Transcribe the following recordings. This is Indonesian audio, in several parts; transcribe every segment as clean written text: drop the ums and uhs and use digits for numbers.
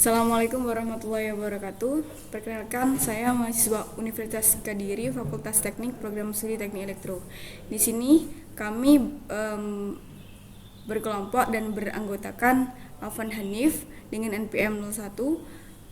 Assalamualaikum warahmatullahi wabarakatuh. Perkenalkan, saya mahasiswa Universitas Kediri, Fakultas Teknik, Program Studi Teknik Elektro. Di sini kami berkelompok dan beranggotakan Afan Hanif dengan NPM 01,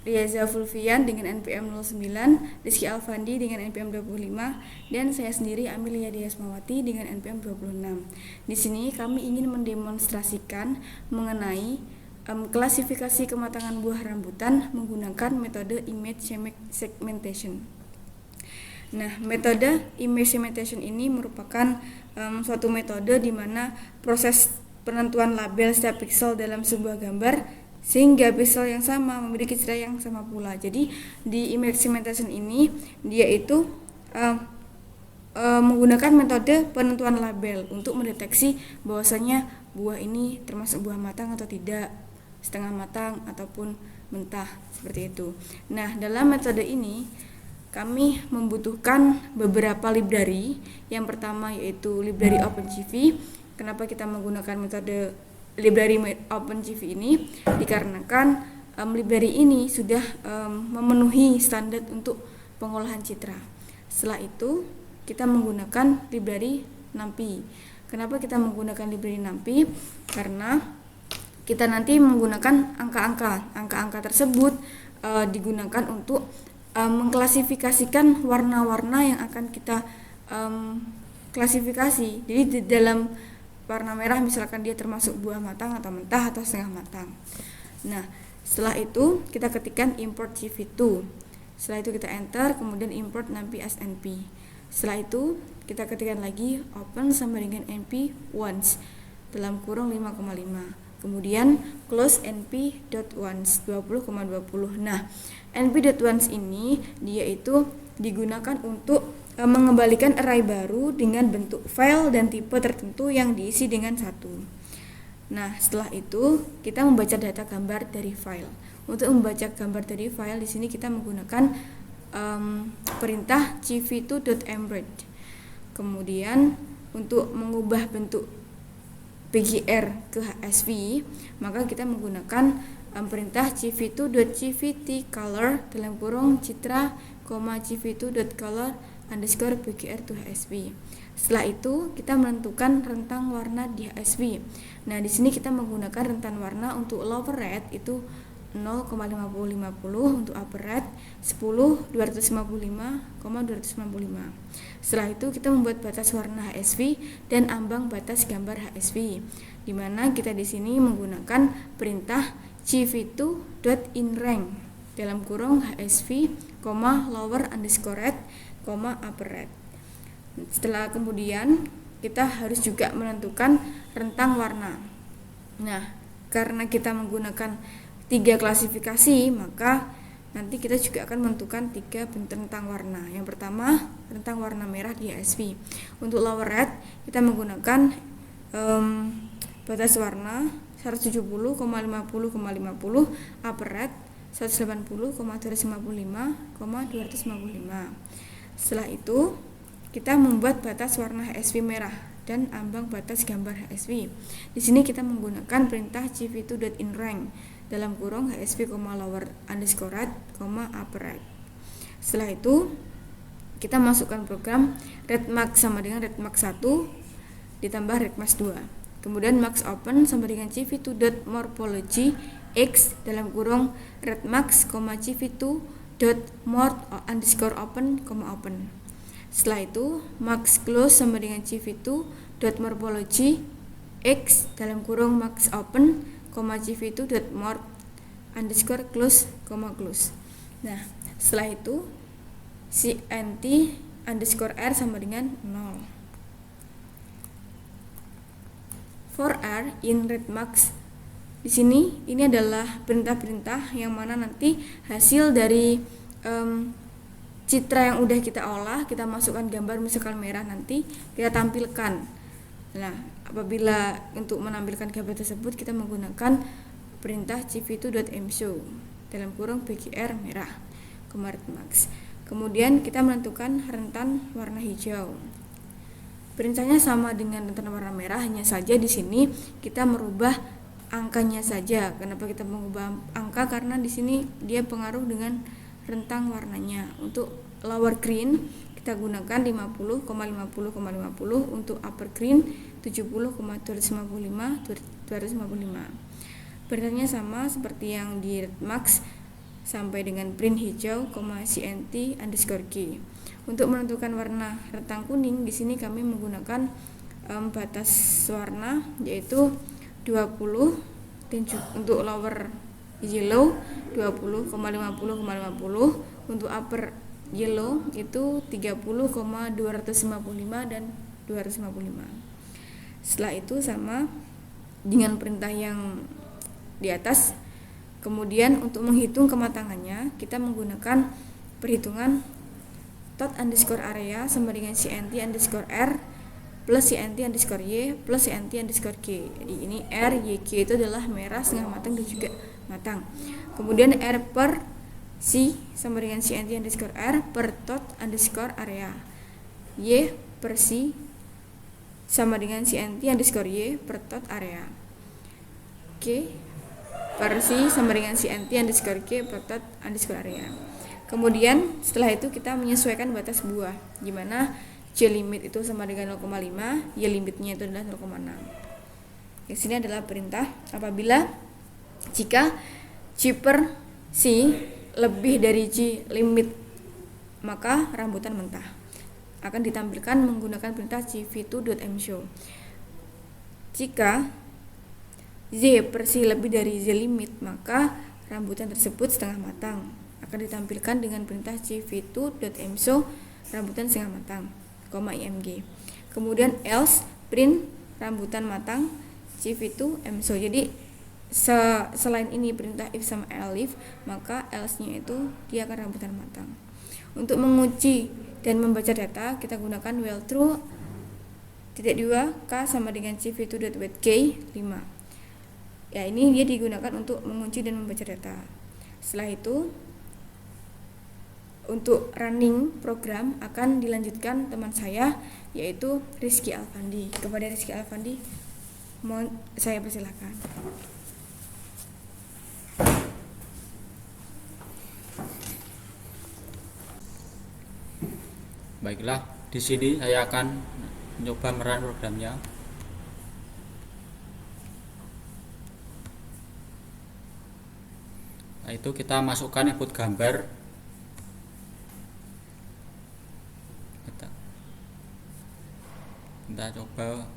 Riaza Fulfian dengan NPM 09, Rizky Alfandi dengan NPM 25, dan saya sendiri Amelia Diasmawati dengan NPM 26. Di sini kami ingin mendemonstrasikan mengenai klasifikasi kematangan buah rambutan menggunakan metode image segmentation. Nah, metode image segmentation ini merupakan suatu metode di mana proses penentuan label setiap pixel dalam sebuah gambar sehingga pixel yang sama memiliki citra yang sama pula. Jadi di image segmentation ini dia itu menggunakan metode penentuan label untuk mendeteksi bahwasanya buah ini termasuk buah matang atau tidak, setengah matang ataupun mentah, seperti itu. Nah, dalam metode ini kami membutuhkan beberapa library. Yang pertama yaitu library OpenCV. Kenapa kita menggunakan metode library OpenCV ini? Dikarenakan library ini sudah memenuhi standar untuk pengolahan citra. Setelah itu kita menggunakan library NumPy. Kenapa kita menggunakan library NumPy? Karena kita nanti menggunakan angka-angka tersebut digunakan untuk mengklasifikasikan warna-warna yang akan kita klasifikasi. Jadi di dalam warna merah misalkan dia termasuk buah matang atau mentah atau setengah matang. Nah, setelah itu kita ketikkan import CV2. Setelah itu kita enter, kemudian import NumPy as NP. Setelah itu kita ketikkan lagi open sama dengan NP once dalam kurung 5,5. Kemudian close np.once 20,20. Nah, np.once ini dia itu digunakan untuk mengembalikan array baru dengan bentuk file dan tipe tertentu yang diisi dengan 1. Nah, setelah itu kita membaca data gambar dari file. Untuk membaca gambar dari file di sini kita menggunakan perintah cv2.embed. Kemudian untuk mengubah bentuk PGR ke HSV, maka kita menggunakan perintah cv2.cvtcolor dalam kurung citra, cv2.color underscore PGR to HSV. Setelah itu kita menentukan rentang warna di HSV. Nah, di sini kita menggunakan rentan warna untuk lower red itu 0,5050, untuk upper red 10 255,255. Setelah itu kita membuat batas warna HSV dan ambang batas gambar HSV, di mana kita di sini menggunakan perintah cv2.inrange dalam kurung HSV, lower underscore red, upper red. Setelah kemudian kita harus juga menentukan rentang warna. Nah, karena kita menggunakan 3 klasifikasi, maka nanti kita juga akan menentukan 3 rentang warna. Yang pertama, rentang warna merah di HSV. Untuk lower red kita menggunakan batas warna 170,50,50, upper red 180,255,255. Setelah itu kita membuat batas warna HSV merah dan ambang batas gambar HSV. Di sini kita menggunakan perintah cv2.inrange dalam kurung HSV, lower underscore red, upper red. Setelah itu kita masukkan program redmax sama dengan redmax 1 ditambah redmax 2. Kemudian max open sama dengan cv2.morphology x dalam kurung redmax, cv2.morph underscore open, open. Setelah itu max close sama dengan cv2.morphology x dalam kurung max open, cv2.morph underscore close, close. Nah, setelah itu cnt underscore r sama dengan 0. For r in redmax, di sini ini adalah perintah-perintah yang mana nanti hasil dari citra yang udah kita olah, kita masukkan gambar misalkan merah, nanti kita tampilkan. Nah, apabila untuk menampilkan gambar tersebut kita menggunakan perintah cv2.mshow dalam kurung PGR merah, redmax. Kemudian kita menentukan rentan warna hijau. Perintahnya sama dengan rentan warna merah, hanya saja di sini kita merubah angkanya saja. Kenapa kita mengubah angka? Karena di sini dia pengaruh dengan rentang warnanya. Untuk lower green kita gunakan 50,50,50, untuk upper green 70,255. Perintahnya sama seperti yang di Redmax sampai dengan print hijau, CNT underscore K. Untuk menentukan warna rentang kuning, di sini kami menggunakan batas warna yaitu 20, dan untuk lower yellow 20,50,50, untuk upper yellow itu 30,255 dan 255. Setelah itu sama dengan perintah yang di atas. Kemudian untuk menghitung kematangannya kita menggunakan perhitungan tot underscore area sama dengan CNT underscore R plus CNT underscore Y plus CNT underscore K. Jadi ini R, Y, K itu adalah merah, setengah matang dan juga matang. Kemudian R per C sama dengan CNT underscore R per tot underscore area. Y per C sama dengan CNT underscore Y per tot area. K per C sama dengan CNT underscore K per tot underscore area. Kemudian setelah itu kita menyesuaikan batas buah, gimana J limit itu sama dengan 0,5, Y limitnya itu adalah 0,6. Di sini adalah perintah apabila jika J per C lebih dari J limit maka rambutan mentah. Akan ditampilkan menggunakan perintah jv2.mshow. Jika Z per C lebih dari Z limit maka rambutan tersebut setengah matang. Akan ditampilkan dengan perintah jv2.mshow rambutan setengah matang, img. Kemudian else print rambutan matang jv2mshow. Jadi selain ini perintah if sama elif, maka else-nya itu dia akan rambutan matang. Untuk menguji dan membaca data kita gunakan while true (2) k sama dengan jv2.wait k 5. Ya, ini dia digunakan untuk mengunci dan membaca data. Setelah itu untuk running program akan dilanjutkan teman saya yaitu Rizky Alfandi. Kepada Rizky Alfandi mohon saya persilakan. Baiklah, di sini saya akan mencoba merun programnya. Nah, itu kita masukkan input gambar. Kita coba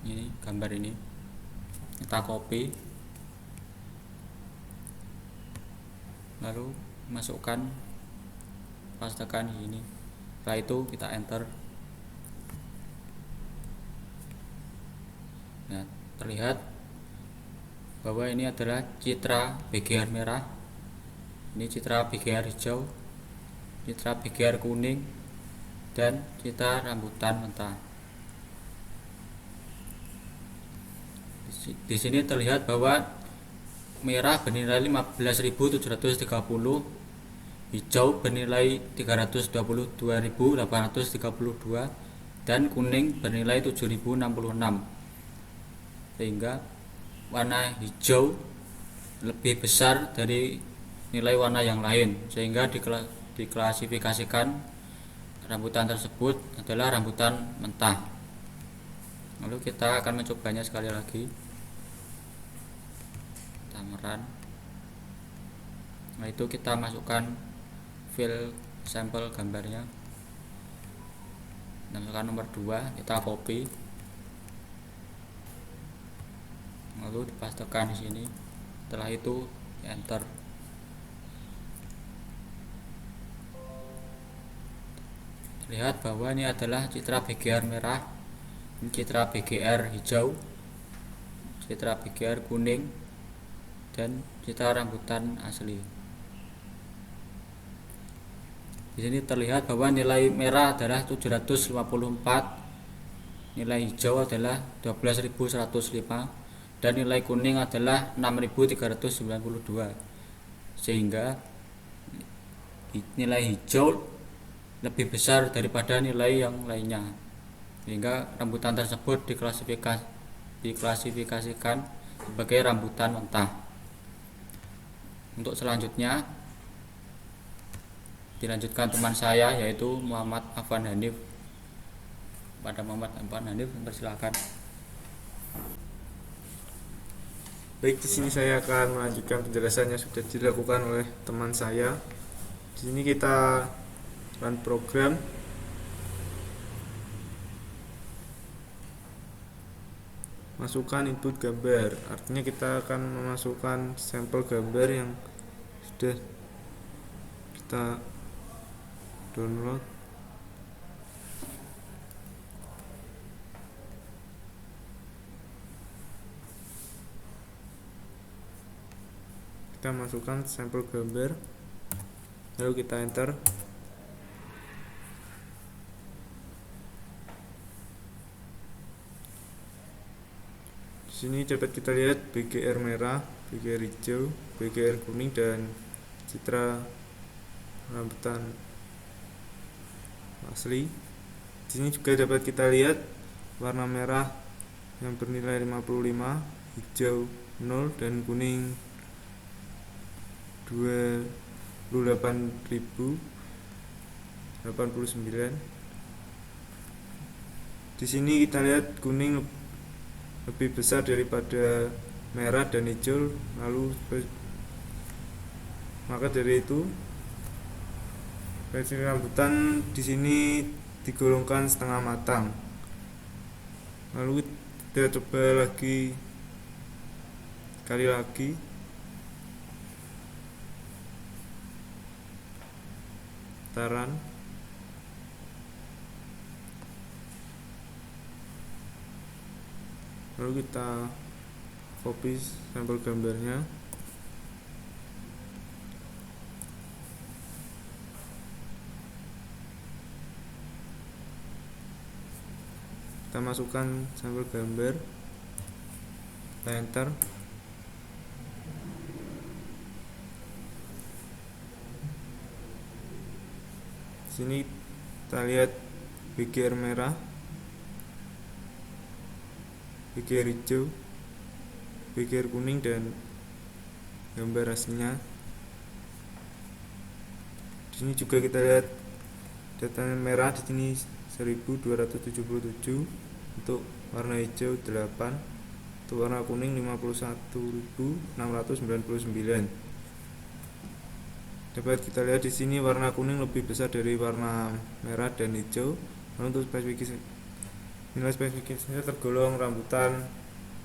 ini gambar ini. Kita copy. Lalu masukkan, pastekan ini. Setelah itu kita enter. Nah, terlihat bahwa ini adalah citra BGR merah, ini citra BGR hijau, citra BGR kuning, dan citra rambutan mentah. Di sini terlihat bahwa merah bernilai 15.730, hijau bernilai 322.832, dan kuning bernilai 7.066. Sehingga warna hijau lebih besar dari nilai warna yang lain, sehingga diklasifikasikan rambutan tersebut adalah rambutan mentah. Lalu kita akan mencobanya sekali lagi. Kita merun. Nah, itu kita masukkan file sampel gambarnya. Masukkan nomor 2, kita copy. Lalu dipastekan di sini. Setelah itu enter. Lihat bahwa ini adalah citra BGR merah, ini citra BGR hijau, citra BGR kuning, dan citra rambutan asli. Di sini terlihat bahwa nilai merah adalah 754, nilai hijau adalah 12.105, dan nilai kuning adalah 6.392, sehingga nilai hijau lebih besar daripada nilai yang lainnya, sehingga rambutan tersebut diklasifikasikan sebagai rambutan mentah. Untuk selanjutnya dilanjutkan teman saya yaitu Muhammad Afwan Hanif. Pada Muhammad Afwan Hanif, persilakan. Baik, di sini saya akan melanjutkan penjelasan yang sudah dilakukan oleh teman saya. Di sini kita run program. Masukkan input gambar, artinya kita akan memasukkan sampel gambar yang sudah kita download. Kita masukkan sampel gambar, lalu kita enter. Di sini dapat kita lihat BGR merah, BGR hijau, BGR kuning, dan citra rambutan asli. Di sini juga dapat kita lihat warna merah yang bernilai 55, hijau 0, dan kuning 28.089. Di sini kita lihat kuning lebih besar daripada merah dan hijau, maka dari itu versi rambutan di sini digolongkan setengah matang. Lalu kita coba sekali lagi. Taran. Lalu kita copy sampel gambarnya. Kita masukkan sampel gambar, kita enter. Sini kita lihat BGR merah, BGR hijau, BGR kuning, dan gambar aslinya. Di sini juga kita lihat data merah di sini 1277, untuk warna hijau 8, untuk warna kuning 51.699. Dapat kita lihat di sini warna kuning lebih besar dari warna merah dan hijau. Lalu untuk nilai spesifikasinya tergolong rambutan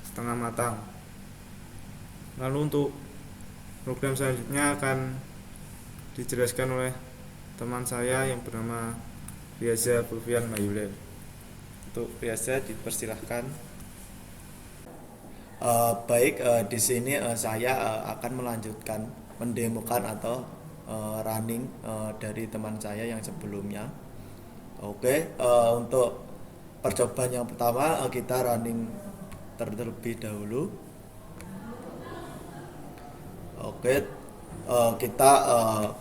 setengah matang. Lalu untuk program selanjutnya akan dijelaskan oleh teman saya yang bernama Riaza Fulvian Mayulen. Untuk Riaza dipersilahkan. Di sini saya akan melanjutkan mendemokan atau running dari teman saya yang sebelumnya. Untuk percobaan yang pertama kita running terlebih dahulu. Kita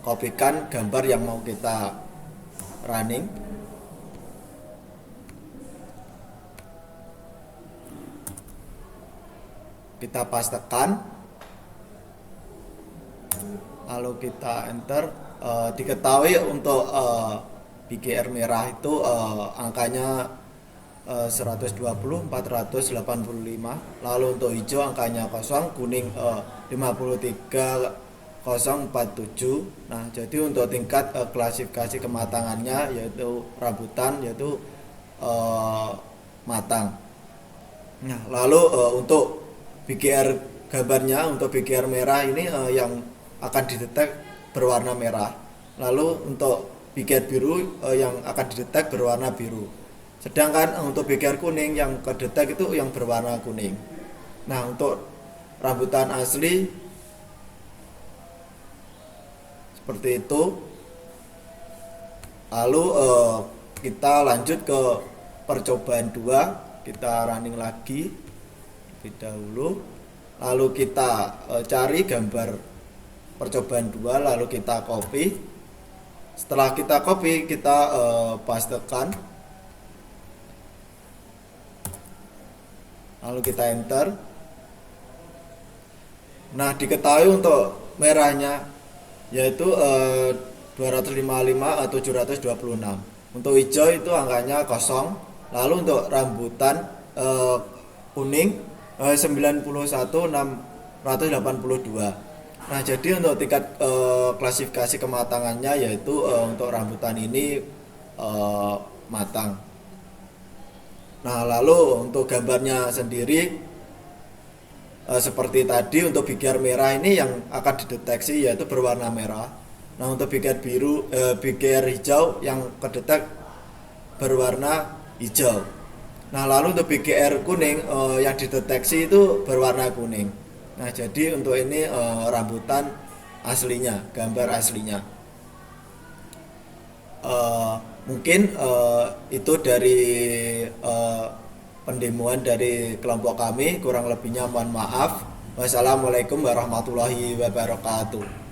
kopikan gambar yang mau kita running. Kita pastekan, lalu kita enter. Diketahui untuk BGR merah itu angkanya 120, 485. Lalu untuk hijau angkanya 0, kuning 53.047. Nah, jadi untuk tingkat klasifikasi kematangannya yaitu rambutan yaitu matang. Nah, lalu untuk BGR gambarnya, untuk BGR merah ini yang akan didetek berwarna merah. Lalu untuk BGR biru yang akan didetek berwarna biru. Sedangkan untuk BGR kuning yang kedetek itu yang berwarna kuning. Nah, untuk rambutan asli seperti itu. Lalu kita lanjut ke percobaan 2. Kita running lagi lebih dahulu. Lalu kita cari gambar percobaan 2, lalu kita copy. Setelah kita copy, kita pastekan, lalu kita enter. Nah, diketahui untuk merahnya yaitu 255 atau 726. Untuk hijau itu angkanya kosong. Lalu untuk rambutan kuning 91.682. Nah, jadi untuk tingkat klasifikasi kematangannya yaitu untuk rambutan ini matang. Nah, lalu untuk gambarnya sendiri seperti tadi untuk bigiar merah ini yang akan dideteksi yaitu berwarna merah. Nah, untuk bigiar bigiar hijau yang kedetek berwarna hijau. Nah, lalu untuk bigiar kuning yang dideteksi itu berwarna kuning. Nah, jadi untuk ini rambutan aslinya, gambar aslinya. Mungkin itu dari pendemoan dari kelompok kami, kurang lebihnya mohon maaf. Wassalamualaikum warahmatullahi wabarakatuh.